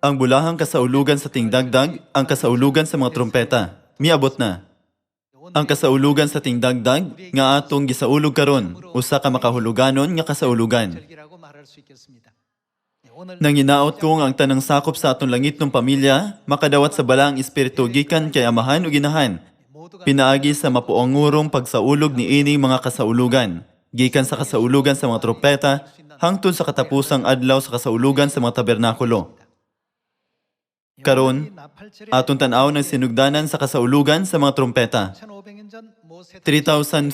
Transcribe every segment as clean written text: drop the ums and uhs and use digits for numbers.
Ang bulahang kasaulugan sa tingdagdag, ang kasaulugan sa mga trumpeta. Miabot na. Ang kasaulugan sa tingdagdag, nga atong gisaulog karon, usa ka makahuluganon nga kasaulugan. Nanginaot ko nga ang tanang sakop sa atong langit ng pamilya, makadawat sa balaang espiritu gikan kay amahan o ginahan, pinaagi sa mapuangurong pagsaulog ni ining mga kasaulugan, gikan sa kasaulugan sa mga trumpeta, hangtod sa katapusang adlaw sa kasaulugan sa mga tabernakulo. Karon, atong tanaw ng sinugdanan sa kasaulugan sa mga trumpeta. 3,500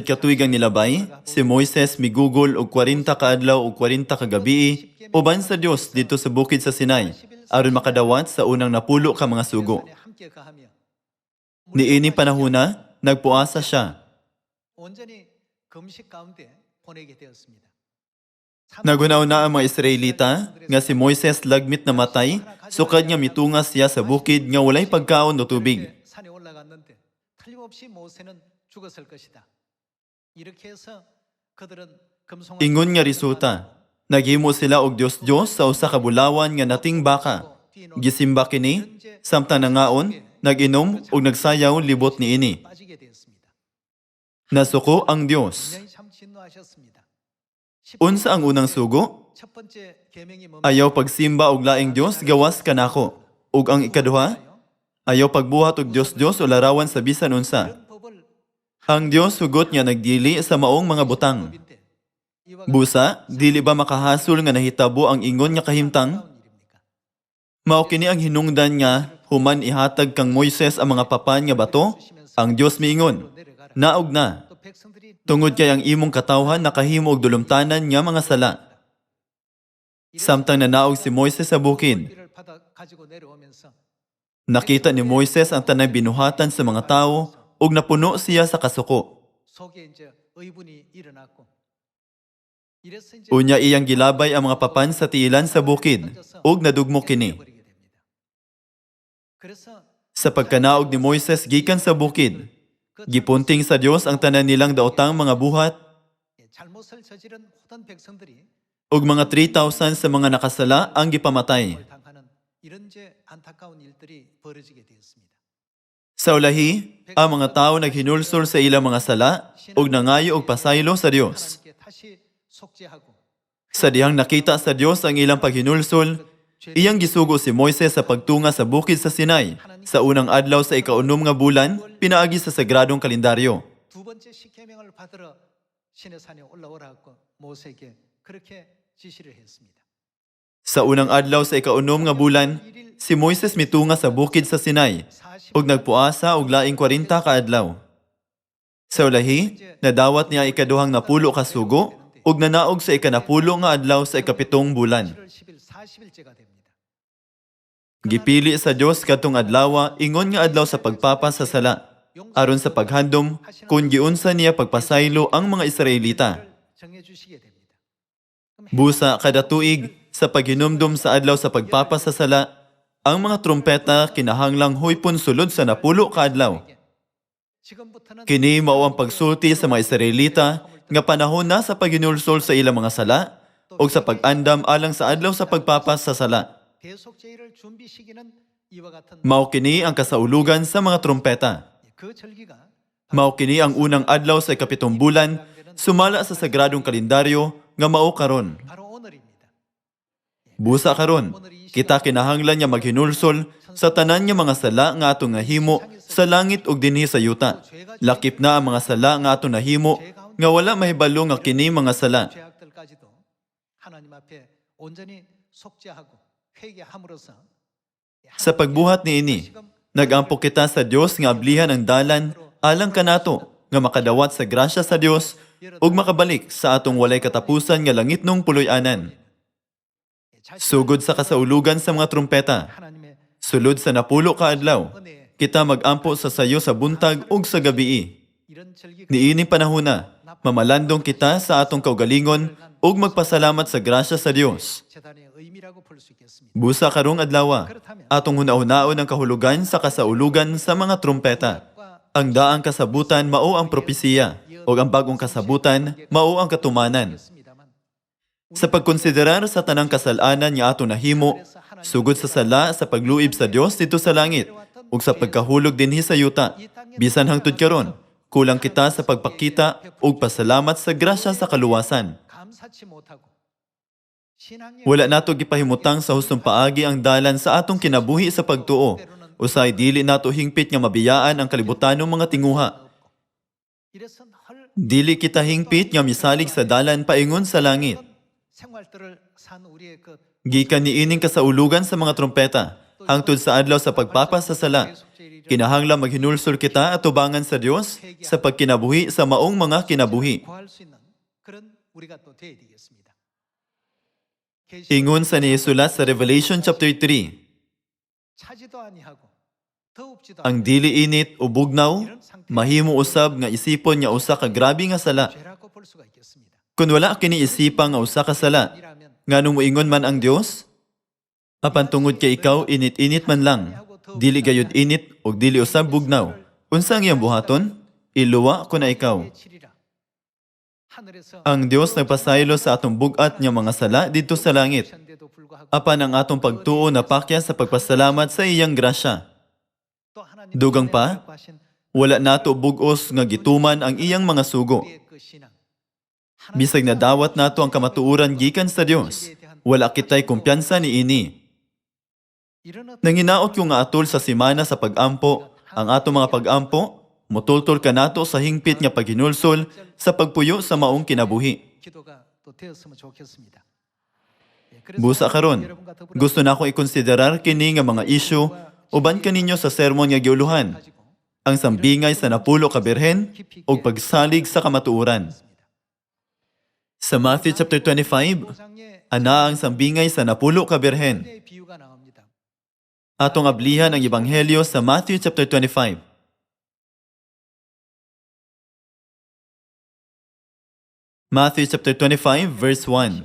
katuig ang nilabay, si Moises migugol og 40 ka adlaw og 40 ka gabi, uban sa Dios dito sa bukid sa Sinai, aron makadawat sa unang napulo ka mga sugo. Niining panahona, nagpuasa siya. Nagunaw na ang mga Israelita nga si Moises lagmit na matay, sukad nga mitungas siya sa bukid nga walay pagkaon o tubig. Ingon nga resulta, naghimo sila og Dios-Dios sa usa ka bulawan nga nating baka. Gisimba kini, samtang nangaon, nag-inom ug nagsayaw libot niini. Nasuko ang Dios. Unsa ang unang sugo? Ayaw pagsimba og laing Dios gawas kanako. Ug ang ikaduha, ayaw pagbuhat og Dios-Dios o larawan sa bisan unsa. Ang Dios hugot nga nagdili sa maong mga butang. Busa, dili ba makahasol nga nahitabo ang ingon nga kahimtang? Mao kini ang hinungdan nga human ihatag kang Moises ang mga papan nga bato, ang Dios miingon, naog na. Tungod kay ang imong katawhan nakahimo og dulumtanan nga mga sala. Samtang nanaog si Moises sa bukid, nakita ni Moises ang tanang binuhatan sa mga tao ug napuno siya sa kasuko. Unya iyang gilabay ang mga papan sa tiilan sa bukid ug nadugmo kini. Sa pagkanaog ni Moises gikan sa bukid, gipunting sa Dios ang tanan nilang daotang mga buhat ug mga 3,000 sa mga nakasala ang gipamatay. Sa ulahi, ang mga tao naghinulsol sa ilang mga sala ug nangayo og pasaylo sa Dios. Sa dihang nakita sa Dios ang ilang paghinulsol, iyang gisugo si Moises sa pagtunga sa bukid sa Sinai. Sa unang adlaw sa ikaunom nga bulan, pinaagi sa sagradong kalendaryo. Sa unang adlaw sa ikaunom nga bulan, si Moises mitunga sa bukid sa Sinai ug nagpuasa og laing 40 ka adlaw. Sa ulahi, nadawat niya ikaduhang napulo ka sugo ug nanaog sa ikanapulo nga adlaw sa ikapitong bulan. Gipili sa Dios kadtong adlaw ingon nga adlaw sa pagpapa sa sala aron sa paghandom kung giunsa niya pagpasaylo ang mga Israelita. Busa kada tuig sa paghinumdum sa adlaw sa pagpapa sa sala, ang mga trumpeta kinahanglang huypon sulod sa napulo ka adlaw. Kini mao ang pagsulti sa mga Israelita nga panahon na sa paghinulsol sa ilang mga sala o sa pag-andam alang sa adlaw sa pagpapas sa sala. Mao kini ang kasaulugan sa mga trumpeta. Mao kini ang unang adlaw sa ikapitong bulan, sumala sa sagradong kalendaryo nga mao karon. Busa karon, kita kinahanglan nga maghinulsol sa tanan nga mga sala nga atong nahimo sa langit ug dinhi sa yuta. Lakip na ang mga sala nga atong nahimo nga wala mahibalo nga kini mga sala. Sa pagbuhat niini, nag-ampo kita sa Dios nga ablihan ang dalan alang kanato nga makadawat sa grasya sa Dios ug makabalik sa atong walay katapusan nga langitnong puloy-anan. Sugod sa kasaulugan sa mga trumpeta, sulod sa napulo ka adlaw, kita mag-ampo sa sayo sa buntag ug sa gabii. Niining panahona, mamalandong kita sa atong kaugalingon ug magpasalamat sa grasya sa Dios. Busa karong adlaw, atong hunahunaon ang kahulugan sa kasaulugan sa mga trumpeta. Ang daang kasabutan mao ang propesiya, ug ang bagong kasabutan mao ang katumanan. Sa pagkonsiderar sa tanang kasalanan nga ato nahimo, sugod sa sala sa pagluib sa Dios dito sa langit, ug sa pagkahulog dinhi sa yuta, bisan hangtod karon, kulang kita sa pagpakita ug pasalamat sa grasya sa kaluwasan. Wala nato gipahimutang sa hustong paagi ang dalan sa atong kinabuhi sa pagtuo, usay dili nato hingpit nga mabiyaan ang kalibutanong mga tinguha. Dili kita hingpit nga misalig sa dalan paingon sa langit. Gikan niining kasaulugan sa mga trompeta, hangtod sa adlaw sa pagpapasasala. Kinahanglan maghinulsol kita at tubangan sa Dios sa pagkinabuhi sa maong mga kinabuhi. Ingon sa niisulat sa Revelation chapter 3, ang dili init o bugnaw, mahimo usab nga isipon nga usa ka grabe nga sala. Kung wala kini isipang nga usa ka sala, nganong moingon man ang Dios? Apan tungod kay ikaw init-init man lang, dili gayud init o dili usab bugnaw. Unsa ang iyang buhaton? Iluwa ko na ikaw. Ang Dios nagpasaylo sa atong bugat nga mga sala dito sa langit. Apan ang atong pagtuo napakya sa pagpasalamat sa iyang grasya. Dugang pa, wala nato bugos nga gituman ang iyang mga sugo. Bisag na dawat nato ang kamatuuran gikan sa Dios, wala kitay kumpiyansa ni ini. Nanginaot yung nga atol sa simana sa pag-ampo, ang ato mga pag-ampo, mutultol ka nato sa hingpit nga paghinulsol sa pagpuyo sa maong kinabuhi. Busa karon, gusto na akong ikonsiderar kini nga mga isyu uban kaninyo sa sermon nga giuluhan, ang sambingay sa napulo ka birhen o pagsalig sa kamatuuran. Sa Matthew chapter 25, ana ang sambingay sa napulo ka birhen. Atong ablihan ang ebanghelyo sa Matthew chapter 25. Matthew chapter 25 verse 1.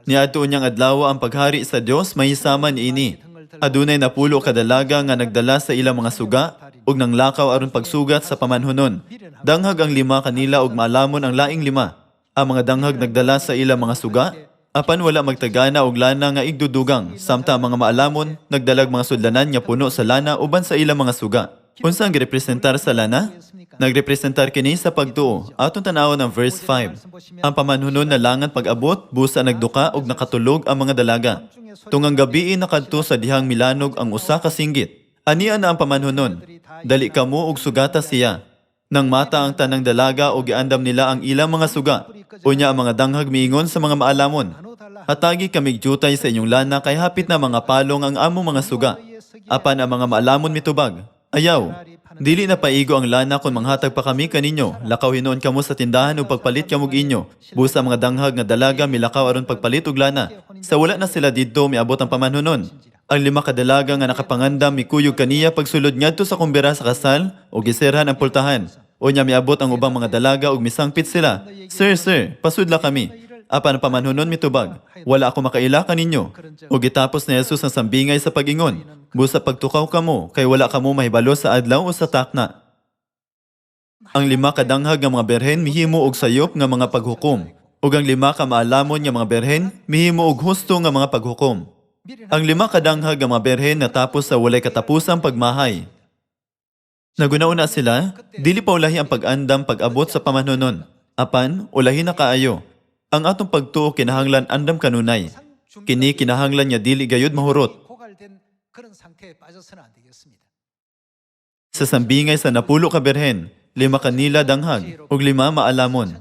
Niadto unyang adlaw ang paghari sa Dios mahisama niini. Adunay napulo ka dalaga nga nagdala sa ilang mga suga ug nanglakaw aron pagsugat sa pamanhunon. Danghag ang 5 kanila ug maalamon ang laing 5. Ang mga danghag nagdala sa ilang mga suga, apan wala magtagana og lana nga igdudugang, samtang ang mga maalamon nagdalag mga sudlanan nga puno sa lana uban sa ilang mga suga. Unsa ang girepresentar sa lana? Nagrepresentar kini sa pagtuo. Atong tan-awon ang verse 5. Ang pamanhunon na langan pag-abot, busa nagduka ug nakatulog ang mga dalaga. Tungang gabii nakadto sa dihang milanog ang usa ka singgit. Aniya na ang pamanhunon. Dali kamo og sugata siya. Nang mata ang tanang dalaga o giandam nila ang ilang mga suga. Unya ang mga danghag miingon sa mga maalamon. Hatagi kamig jutay sa inyong lana kay hapit na mga palong ang among mga suga. Apan ang mga maalamon mitubag. Ayaw, dili na paigo ang lana kung manghatag pa kami kaninyo. Lakaw hinoon kamo sa tindahan o pagpalit kamog inyo. Busa mga danghag nga dalaga milakaw aron pagpalit og lana. Sa wala na sila didto miabot ang pamanhunon. Ang 5 ka dalaga nga nakapangandam mikuyog kaniya pagsulod ngadto sa kumbera sa kasal o giserhan ang pultahan. Unya miabot ang ubang mga dalaga ug misangpit sila. Sir, pasudla kami. Apan ang pamanhunon mitubag. Wala ako makaila kaninyo. O gitapos na Jesus ang sambingay sa pag-ingon. Busa pagtukaw kamo kay wala kamo mahibalo sa adlaw o sa takna. Ang 5 ka danghag nga mga berhen mihimo og sayop nga mga paghukom. Ug ang 5 ka maalamon nga mga berhen mihimo og husto nga mga paghukom. Ang 5 ka danghag nga mga berhen natapos sa walay katapusang pagmahay. Nagunauna sila, dili pa ulahi ang pag-andam pag-abot sa pamanhunon. Apan, ulahi na kaayo. Ang atong pagtuo kinahanglan andam kanunay. Kini kinahanglan nga dili gayud mahurot. Sa sambingay sa napulo ka berhen, 5 kanila danghag, ug 5 maalamon.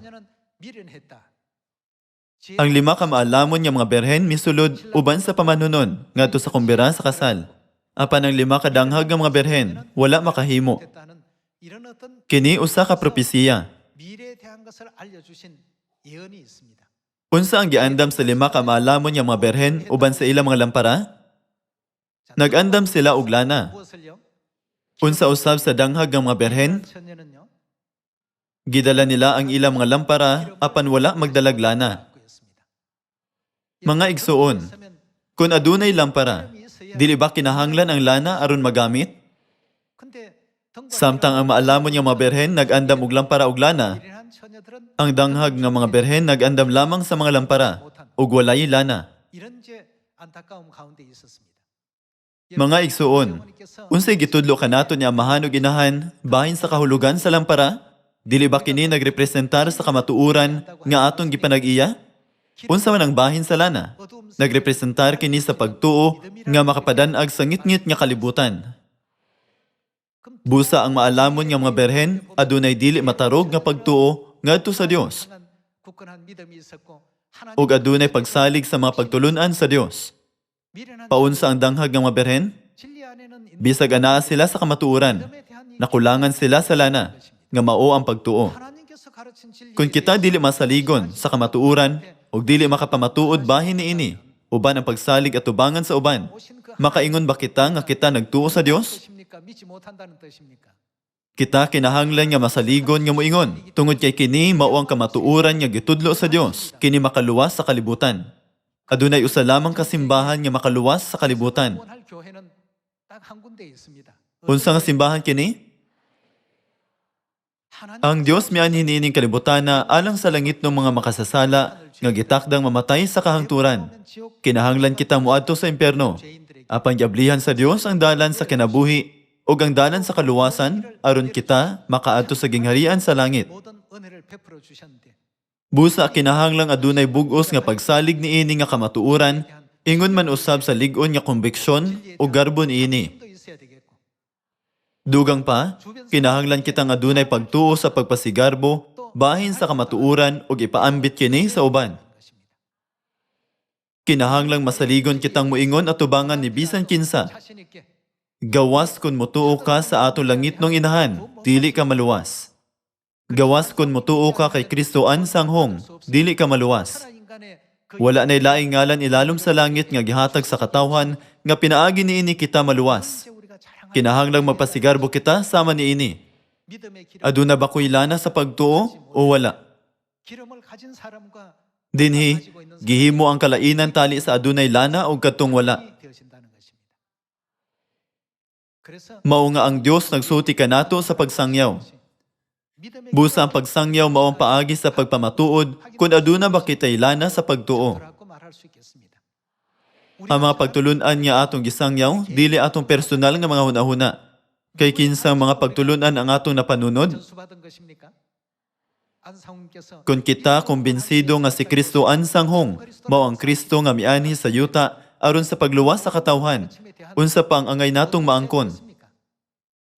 Ang 5 ka maalamon nga mga berhen misulod uban sa pamanhunon ngadto sa kumbera sa kasal. Apan ang 5 ka danghag nga mga berhen, wala makahimo. Kini usa ka propesiya. Unsa ang giandam sa 5 ka maalamon nga mga berhen uban sa ilang mga lampara? Nagandam sila og lana. Unsa usab sa danghag nga mga berhen? Gidala nila ang ilang mga lampara apan wala magdalag lana. Mga igsuon, kung adunay lampara, dili ba kinahanglan ang lana aron magamit? Samtang ang maalamon nga mga berhen nag-andam og lampara og lana, ang danghag nga mga berhen nag-andam lamang sa mga lampara. ug walay lana. 이런 이제 안타까움 가운데 있었습니다. Mga igsuon, unsay gitudlo kanato ni amahan ug inahan bahin sa kahulugan sa lampara? Dili ba kini nagrepresentar sa kamatuoran nga atong gipanag-iya? Unsa man ang bahin sa lana? Nagrepresentar kini sa pagtuo nga makapadan-ag sa ngit-ngit nga kalibutan. Busa ang maalamon nga mga berhen adunay dili matarog nga pagtuo ngadto sa Dios 굳건한 믿음이 있었고 ug adunay pagsalig sa mga pagtulunan sa Dios. 미련한 Paunsa ang danghag nga mga berhen? 진리 안에는 있는 Bisag anaa sila sa kamatuoran, 믿음에 대한 이 nakulangan sila sa lana nga mao ang pagtuo. 하나님께서 가르친 진리 Kung kita dili masaligon sa kamatuoran ug dili makapamatuod bahin niini, uban ang pagsalig at tubangan sa uban, makaingon ba kita nga kita nagtuo sa Dios? 뜻입니까? 믿지 못한다는 뜻입니까? Kita kinahanglan nga masaligon nga moingon. Tungod kay kini mao ang kamatuoran nga gitudlo sa Dios, kini makaluwas sa kalibutan. Adunay usa lamang kasimbahan nga makaluwas sa kalibutan. 원할 교회는 딱 한 군데 있습니다. Unsa nga simbahan kini? Ang Dios mianhin niining kalibutan na alang sa langit ng mga makasasala nga gitakdang mamatay sa kahangturan. Kinahanglan kita muadto sa impyerno. Apan giablihan sa Dios ang dalan sa kinabuhi ug ang dalan sa kaluwasan aron kita makaadto sa gingharian sa langit. 모든 은혜를 베풀어 주셨는데 Busa kinahanglang adunay bug-os nga pagsalig niini nga kamatuoran, ingon man usab sa lig-on nga konbiksyon o garbo niini. 또 있어야 되겠고 Dugang pa, kinahanglan kita nga adunay pagtuo sa pagpasigarbo bahin sa kamatuoran ug ipaambit kini sa uban. 것입니다. Kinahanglang masaligon kitang muingon at tubangan ni bisan kinsa. 자신 있게 Gawas kun mutuo ka sa ato langit nung inahan, dili ka maluwas. Gawas kun mutuo ka kay Kristo an sanghong, dili ka maluwas. 하나 인간의 그 Wala nay laing ngalan ilalom sa langit nga gihatag sa katawhan nga pinaagi niini kita maluwas. 이제 우리가 자랑할 Kinahanglang magpasigarbo kita sama niini. 믿음의 기름, Aduna ba ko'y lana sa pagtuo o wala? 기름을 가진 사람과 Dinhi, gihimo ang kalainan tali sa adunay lana o katong wala. 되어진다는 것입니다. 그래서 Mao nga ang Dios nagsuti kanato sa pagsangyaw. 믿음의 Busa ang pagsangyaw mao ang paagi sa pagpamatuod kung aduna ba kita'y lana sa pagtuo. 기름이라고 말할 수 있겠습니다. Ang mga pagtulunan nga atong gisangyaw, dili atong personal nga mga hunahuna. Kay kinsang mga pagtulunan ang atong napanunod, 전수받은 것입니까? 안상훈께서 kung kita kumbinsido nga si Kristo ang sanghong, mao ang Kristo nga mianhi sa yuta aron sa pagluwas sa katawhan. Unsa pa ang angay natong maangkon? 있습니까?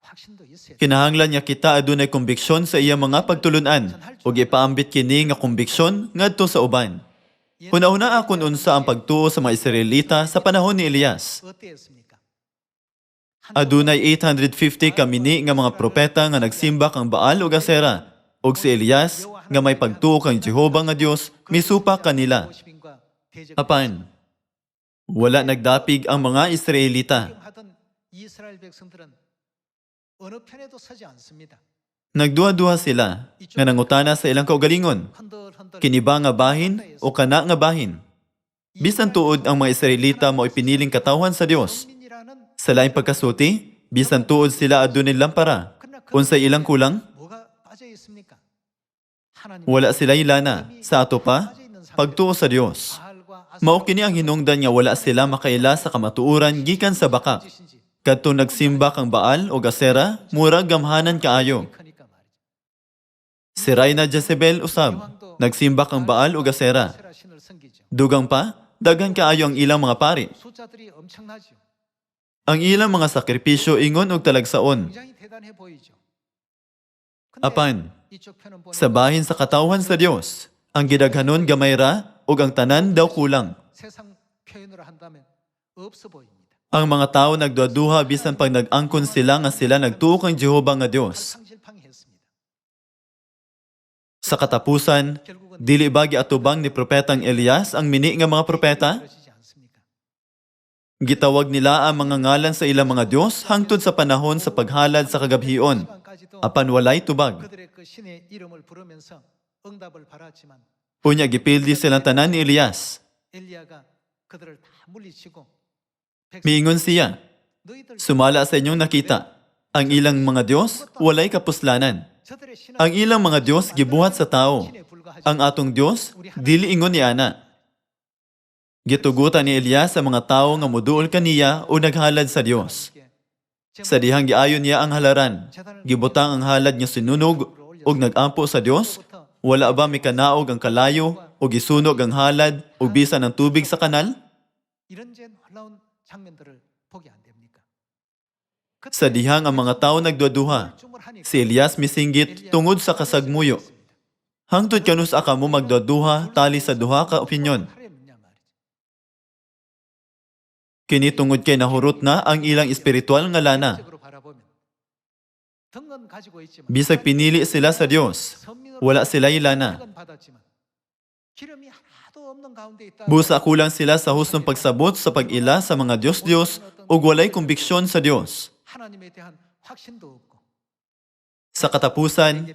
확신도 있어야 돼. Kinahanglan niya kita adunay konbiksyon sa iya mga pagtulunan ug ipaambit kini nga konbiksyon ngadto sa uban. Hunahuna akon unsa ang pagtuo sa mga Israelita sa panahon ni Elias. 어땠습니까? Adunay 850 kamini nga mga propeta nga nagsimba kang Baal ug Asera, ug si Elias nga may pagtuo kang Jehova nga Dios misupa kanila. 모시빈과 대적 Apan, wala nagdapig ang mga Israelita. 하던 이스라엘 백성들은 어느 편에도 서지 않습니다. Nagduha-duha sila nga nangutana sa ilang kaugalingon, 흔들흔들 kini ba nga bahin o kana nga bahin? Bisan tuod ang mga Israelita mo ipiniling katawhan sa Dios. 민이라는 Sa laing pagkasuti, bisan tuod sila adunay lampara. Unsay ilang kulang? 뭐가 빠져 있습니까? 하나님 Wala sila ilana. Sa ato pa, pagtuo sa Dios. 바알과 Mao kini ang hinungdan nga wala sila makaila sa kamatuoran gikan sa baka. 아스신지 Kadto nagsimba kang Baal o Asera, murag gamhanan kaayo. 크니까 말이죠. Si Reyna Jezebel usab, nagsimba kang Baal o Asera. 아세라 신을 섬기죠. Dugang pa, daghan kaayo ang ilang mga pari. 숫자들이 엄청나죠. Ang ilang mga sakripisyo ingon og talagsaon. 굉장히 대단해 보이죠. 근데 Apan, 이쪽 편은 보니까 sa bahin sa katawhan sa Dios, ang gidaghanon gamay ra ug ang tanan daw kulang. 세상 표현으로 한다면 없어 보입니다. Ang mga tao nagduha-duha bisan pag nag-angkon sila nga sila nagtuo kang Jehova nga Dios. 상실팡이했습니다. Sa katapusan, 결국은 dili ba giatubang ni propetang Elias ang mini nga mga propeta? 그러시지 않습니까? Gitawag nila ang mga ngalan sa ilang mga Dios hangtod sa panahon sa paghalad sa kagabhion. 시간까지도 Apan walay tubag. 그들의 그 신의 이름을 부르면서 응답을 받았지만 Unya gipildi silang tanan ni Elias. 엘리야가 그들을 다 물리치고 Miingon siya, 너희들 sumala sa inyong nakita. Ang ilang mga Dios walay kapuslanan. 저들의 신은 Ang ilang mga Dios gibuhat sa tao. 신에 불과하지 Ang atong Dios dili ingon ni ana. Gitugutan ni Elias sa mga tawo nga moduol kaniya o naghalad sa Dios. Sa dihang giayon niya ang halaran, gibutang ang halad niya sinunog ug nag-ampo sa Dios, wala ba mikanaog ang kalayo o gisunog ang halad o bisan ang tubig sa kanal? 이런저런 놀라운 장면들을 보게 안 됩니까? Sa dihang ang mga tawo nagduduha, si Elias misinggit tungod sa kasagmuyo. Hangtod kanus aka mo magduduha tali sa duha ka opinyon. Kini tungod kay nahurot na ang ilang espiritual nga lana. Bisag pinili sila sa Dios, wala sila ilana. Busa kulang sila sa hustong pagsabot sa pag-ila sa mga Diyos-Diyos o walay kumbiksyon sa Dios. Sa katapusan,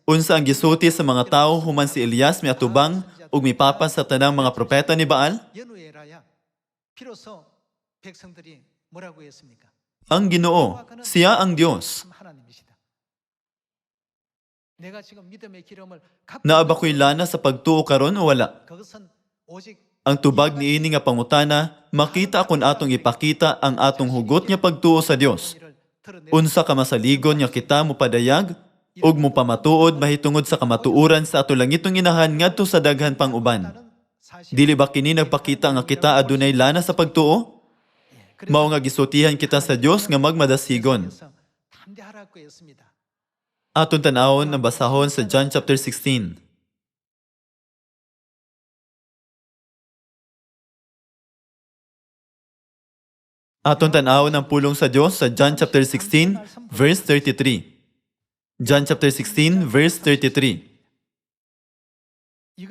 unsa ang gisuti sa mga tao human si Elias miatubang ug mipapas sa tanang mga propeta ni Baal? 비로소 백성들이 뭐라고 했습니까? Ang Ginoo, siya ang Diyos. 하나님이시다. 내가 지금 믿음의 기름을 갖고 Naa ba ko'y lana sa pagtuo karon o wala? 그것은 오직 Ang tubag ni ini nga pangutana, makita kung atong ipakita ang atong hugot nga pagtuo sa Dios. 이를 드러내 Unsa ka masaligon nga kita mo padayag, ug mo pamatuod mahitungod sa kamatuoran sa ato langitong inahan ngadto sa daghan pang uban. 사실 Dili ba kini nagpakita nga kita adunay lana sa pagtuo? Mao nga gisutihan kita sa Dios nga magmadasigon. 그래서 담대하라고 했습니다. Aton tanawon ang basahon sa John chapter 16. Aton tanawon ang pulong sa Dios sa John chapter 16 verse 33. John chapter 16 verse 33.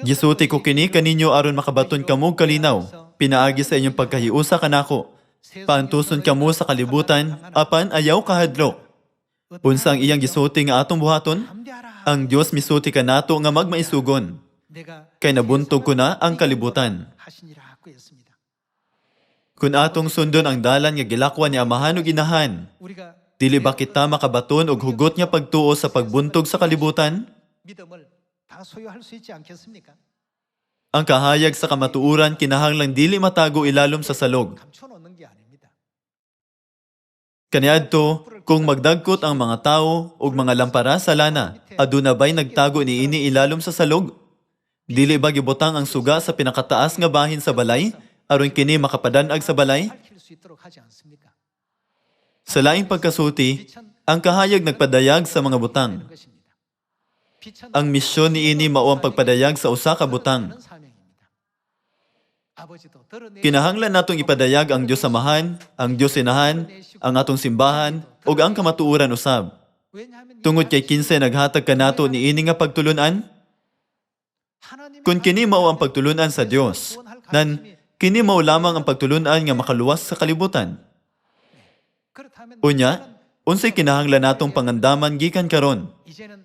Gisuti ko kini kaninyo aron makabaton kamo kalinaw, pinaagi sa inyong pagkahiusa kanako. Paantuson kamo sa kalibutan, apan ayaw kahadlok. Unsa ang iyang gisuti nga atong buhaton? 담대하라. Ang Dios misuti kanato nga magmaisugon, 내가 kay nabuntog ko na ang kalibutan. 하시니라고 했습니다. Kung atong sundon ang dalan nga gilakwan ni amahan ug inahan, 우리가 dili ba kita makabaton og hugot nga pagtuo sa pagbuntog sa kalibutan? 믿음을 다 소유할 수 있지 않겠습니까? Ang kahayag sa kamatuuran kinahanglang dili matago ilalom sa salog. 감춰놓는 게 아닙니다. Kaniadto, kung magdagkot ang mga tao ug mga lampara sa lana, aduna ba'y nagtago ni ini ilalom sa salog? Dili ba gibutang ang suga sa pinakataas nga bahin sa balay aron kini makapadanag sa balay? 밝힐 수 있도록 하지 않습니까? Sa laing pagkasuti, ang kahayag nagpadayag sa mga butang. 하는 것입니다. 빛은 Ang misyon ni ini mao ang pagpadayag sa usa ka butang. 그런 사명입니다. 아버지도 드러내 Kinahanglan natong ipadayag ang Dios Amahan, ang Dios Inahan, ang atong simbahan ug ang kamatuoran usab. 왜냐하면 Tungod kay kinsa naghatag kanato ni ini nga pagtulunan? 하나님의 Kung kini mao ang pagtulunan sa Dios, nan kini mao lamang ang pagtulunan nga makaluwas sa kalibutan. 그렇다면 Unya, unsay kinahanglan natong pangandaman gikan karon? 이제는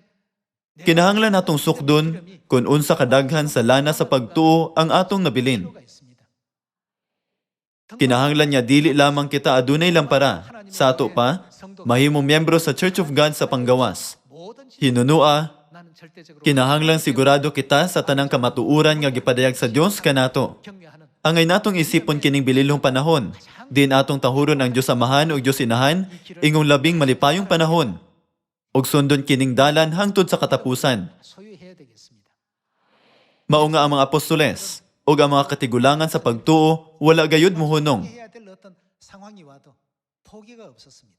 Kinahanglan natong sukdon kung unsa kadaghan sa lana sa pagtuo ang atong nabilin. 필요가 있습니다. Kinahanglan niya dili lamang kita adunay lampara. Sa ato pa, mahimong miyembro sa Church of God sa panggawas. 모든 Hinunua, 나는 절대적으로 kinahanglan sigurado kita sa tanang kamatuuran nga gipadayag sa Dios kanato. 격려하는 Angay natong isipon kining bililhong panahon. Din atong tahuron ang Dios Amahan ug Dios Inahan ingong labing malipayong panahon. Ug sundon kining dalan hangtod sa katapusan. 소유해야 되겠습니다. Mao nga ang mga apostoles ug ang mga katigulangan sa pagtuo wala gayud mohunong. 해야 될 어떤 상황이 와도 포기가 없었습니다.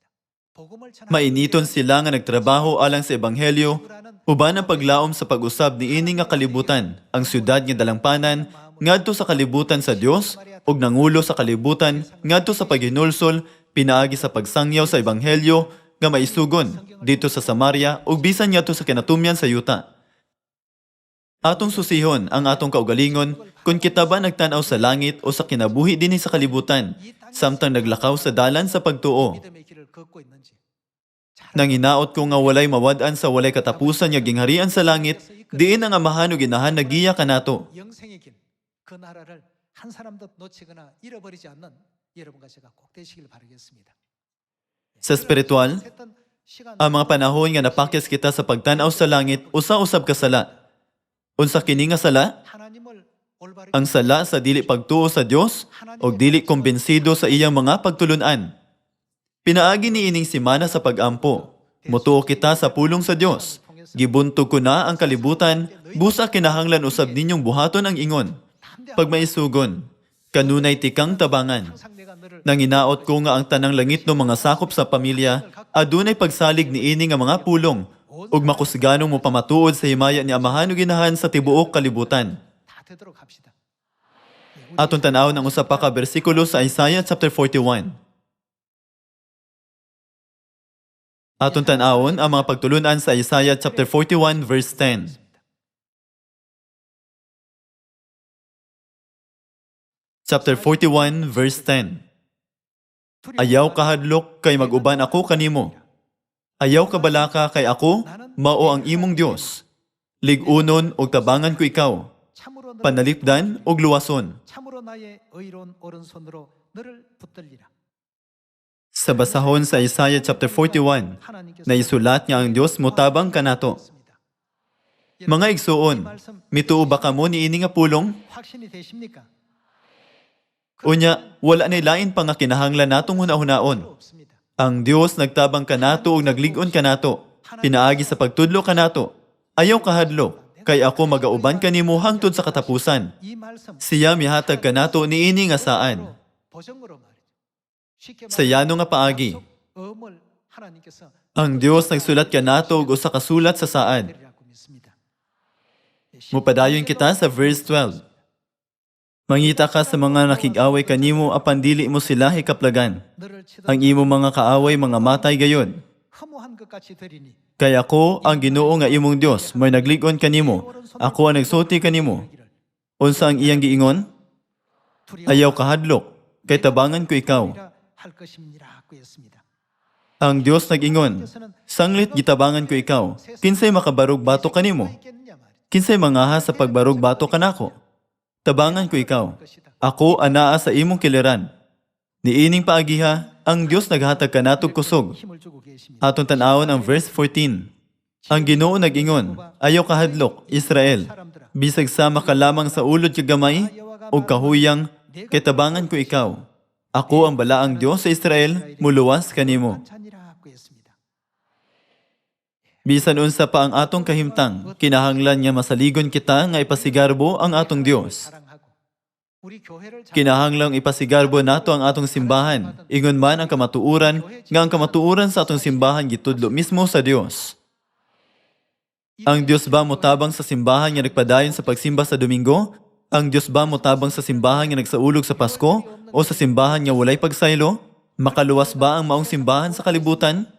복음을 전하는 Mainiton sila nga nagtrabaho alang sa ebanghelyo uban ang paglaom sa pag-usab ni ini nga kalibutan, ang syudad nga dalangpanan ngadto sa kalibutan sa Dios ug nangulo sa kalibutan ngadto sa paghinulsol pinaagi sa pagsangyaw sa ebanghelyo nga maisugon dito sa Samaria ug bisan ngadto sa kinatumyan sa yuta. Atong susihon ang atong kaugalingon kung kita ba nagtanaw sa langit o sa kinabuhi dinhi sa kalibutan samtang naglakaw sa dalan sa pagtuo. 믿음의 길을 걷고 있는지 Nanginaot ko nga walay mawad-an sa walay katapusan nga gingharian sa langit, diin ang amahan ug inahan nagiya kanato. 영생의 길, 그 나라를 한 사람도 놓치거나 잃어버리지 않는 여러분과 제가 꼭 되시길 바라겠습니다. Sa espiritual, 했던 시간 ang mga panahon nga napakyas kita sa pagtanaw sa langit, usa-usab ka sala. Unsa kini nga sala? 하나님을 올바르게 ang sala sa dili pagtuo sa Dios o dili kumbensido sa iyang mga pagtulunan. Pinaagi ni ining simana sa pag-ampo. Mutuo kita sa pulong sa Dios. Gibuntog ko na ang kalibutan, busa kinahanglan usab ninyong buhaton ang ingon. Pag maisugon, kanunay tikang tabangan. 항상 내가 너를 Nanginaot ko nga ang tanang langit no mga sakop sa pamilya, adunay pagsalig ni ini nga mga pulong, ug makusganong mo pamatuod sa himaya ni Amahan ug Inahan sa tibuok kalibutan. 다 되도록 합시다. Aton tan-awon ang usa pa ka bersikulo sa Isaiah chapter 41. Aton tan-awon ang mga pagtulunan sa Isaiah chapter 41 verse 10. Chapter 41 verse 10. Ayaw kahadlok kay mag-uban ako kanimo. Ayaw kabalaka kay ako, mao ang imong Dios. Ligunon og tabangan ko ikaw. 참으로 너를 Panalipdan og luwason. 참으로 나의 의로운 오른손으로 너를 붙들리라. Sa basahon sa Isaiah chapter 41, na isulat nga ang Dios motabang kanato. Mga igsuon, mituo ba kamo ni ini nga pulong? 확신이 되십니까? Unya, wala na lain pa nga kinahanglan natong hunahunaon. 없습니다. Ang Dios nagtabang kanato ug nagligon kanato. Pinaagi sa pagtudlo kanato. Ayaw kahadlok, kay ako magauban kanimo hangtod sa katapusan. 이 말씀 Siya mihatag kanato ni ini nga saan. 보정으로 말이죠. 쉽게 Sa yano nga paagi, 음을 하나님께서 ang Dios nagsulat kanato og usa ka sulat sa saan. 드리라고 믿습니다. Mupadayon kita sa verse 12. Mangita ka sa mga nakig-away kanimo apan dili mo sila hikaplagan. 너를 치던 Ang imo mga kaaway mga matay gayon. 허무한 것 같이 되리니 Kay ako ang Ginoo nga imong Dios, may nagligon kanimo. Ako ang nagsulti kanimo. Unsa ang iyang giingon? Ayaw kahadlok, kay tabangan ko ikaw. 할 것입니다고 했습니다. Ang Dios nag-ingon, sanglit gitabangan ko ikaw. Kinsay makabarog bato kanimo? 있겠느냐 말이죠. Kinsay mangaha sa pagbarog bato kanako? Tabangan ko ikaw. Ako anaa sa imong kiliran. Niining paagiha, ang Dios naghatag kanatog kusog. 힘을 주고 계십니다. Aton tan-awon ang verse 14. Ang Ginoo nag-ingon, ayaw kahadlok, Israel. Bisag sama ka lamang sa ulod kay gamay o kahuyang, kay tabangan ko ikaw. Ako ang balaang Dios sa Israel, muluwas kanimo. 찬이라고 했습니다. Bisan unsa pa ang atong kahimtang, kinahanglan nga masaligon kita nga ipasigarbo ang atong Dios. 사랑하고 우리 교회를 잘 Kinahanglang ipasigarbo nato ang atong simbahan. Ingon man ang kamatuuran, nga ang kamatuuran sa atong simbahan gitudlo mismo sa Dios. Ang Dios ba motabang sa simbahan nga nagpadayon sa pagsimba sa Domingo? Ang Dios ba motabang sa simbahan nga nagsaulog sa Pasko? O sa simbahan nga walay pagsaylo? Makaluwas ba ang maong simbahan sa kalibutan?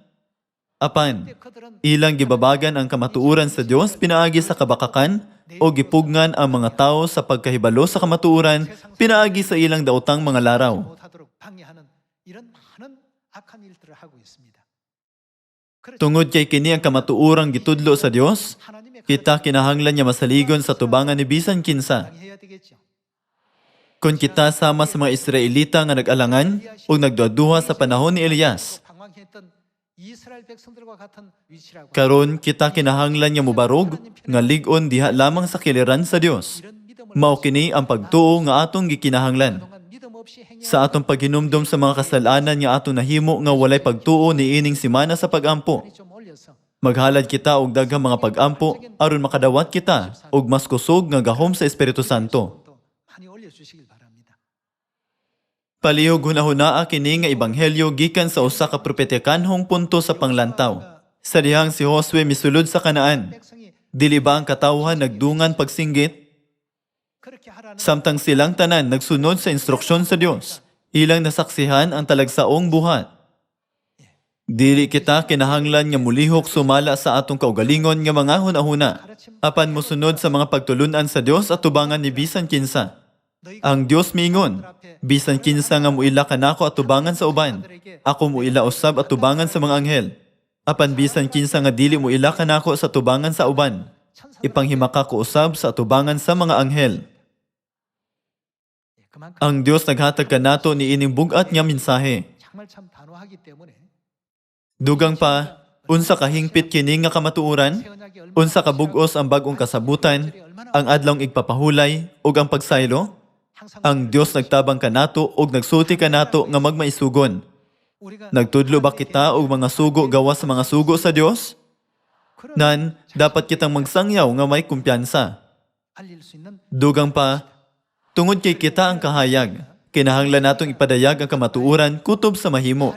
Apan, 그들은 ilang gibabagan ang kamatuuran sa Dios pinaagi sa kabakakan o gipugngan ang mga tao sa pagkahibalo sa kamatuuran pinaagi sa ilang daotang mga laraw. 못하도록 방해하는 이런 많은 악한 일들을 하고 있습니다. Tungod kay kini ang kamatuurang gitudlo sa Dios, 하나님의 kita kinahanglan niya masaligon sa tubangan ni bisan kinsa. 해야 되겠죠. Kung kita sama sa mga Israelita nga nag-alangan o nagduduha sa panahon ni Elias, 방황했던 이스라엘 백성들과 같은 위치라고 karon kita kinahanglan niya mubarog nga lig-on diha lamang sa kiliran sa Dios. 이런 믿음을 Mao kini ang pagtuo nga atong gikinahanglan. 그동안 믿음 없이 행해 Sa atong paghinumdum sa mga kasalanan nga atong nahimo nga walay pagtuo ni ining simana sa pag-ampo. 좀 올려서 Maghalad kita og daghang mga pag-ampo aron makadawat kita og mas kusog nga gahom sa Espiritu Santo. 또 많이 올려주시길 바랍니다. Palihog hunahunaa kini nga ebanghelyo gikan sa usa ka propetikanhong punto sa panglantaw. Sa dihang si Josue misulod sa Kanaan, 백성이 dili ba ang katawhan nagdungan pagsinggit? 그렇게 하라는 Samtang silang tanan nagsunod sa instruksyon sa Dios, ilang nasaksihan ang talagsaong buhat. Dili kita kinahanglan nga mulihok sumala sa atong kaugalingon nga mga hunahuna, apan mosunod sa mga pagtulunan sa Dios at tubangan ni bisan kinsa. Ang Dios miingon, bisan kinsa nga muila kanako at tubangan sa uban, ako muila usab at tubangan sa mga anghel. Apan bisan kinsa nga dili muila kanako sa tubangan sa uban, ipanghimaka ko usab sa tubangan sa mga anghel. 그만큼 Ang Dios naghatag kanato ni ining bugat nga mensahe. 정말 참 단호하기 때문에 Dugang pa, Unsa ka hingpit kini nga kamatuoran? Unsa ka bug-os ang bagong kasabutan, ang adlawng igpapahulay ug ang pagsaylo? Ang Dios nagtabang kanato ug nagsulti kanato nga magmaisugon. Nagtudlo ba kita og mga sugo gawas sa mga sugo sa Dios? Nan, dapat kitang magsangyaw nga may kumpiyansa. Dugang pa, tungod kay kita ang kahayag, kinahanglan natong ipadayag ang kamatuoran kutob sa mahimo.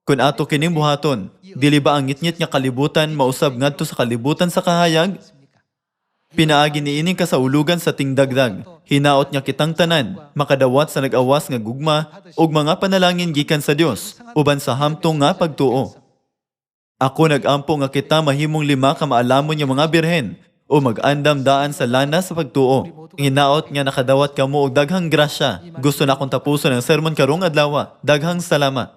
Kung ato kining buhaton, dili ba ang ngitngit nga kalibutan mausab ngadto sa kalibutan sa kahayag? Pinaagi niini kasaulugan sa tingdagdag, hinaot niya kitang tanan, makadawat sa nag-awas nga gugma ug mga panalangin gikan sa Dios, uban sa hamtong nga pagtuo. Ako nag-ampo nga kita mahimong 5 ka maalamon nga mga birhen o mag-andam daan sa lana sa pagtuo. Hinaot nga nakadawat kamo og daghang grasya. Gusto na akong tapuson ang sermon karong adlaw. Daghang salamat.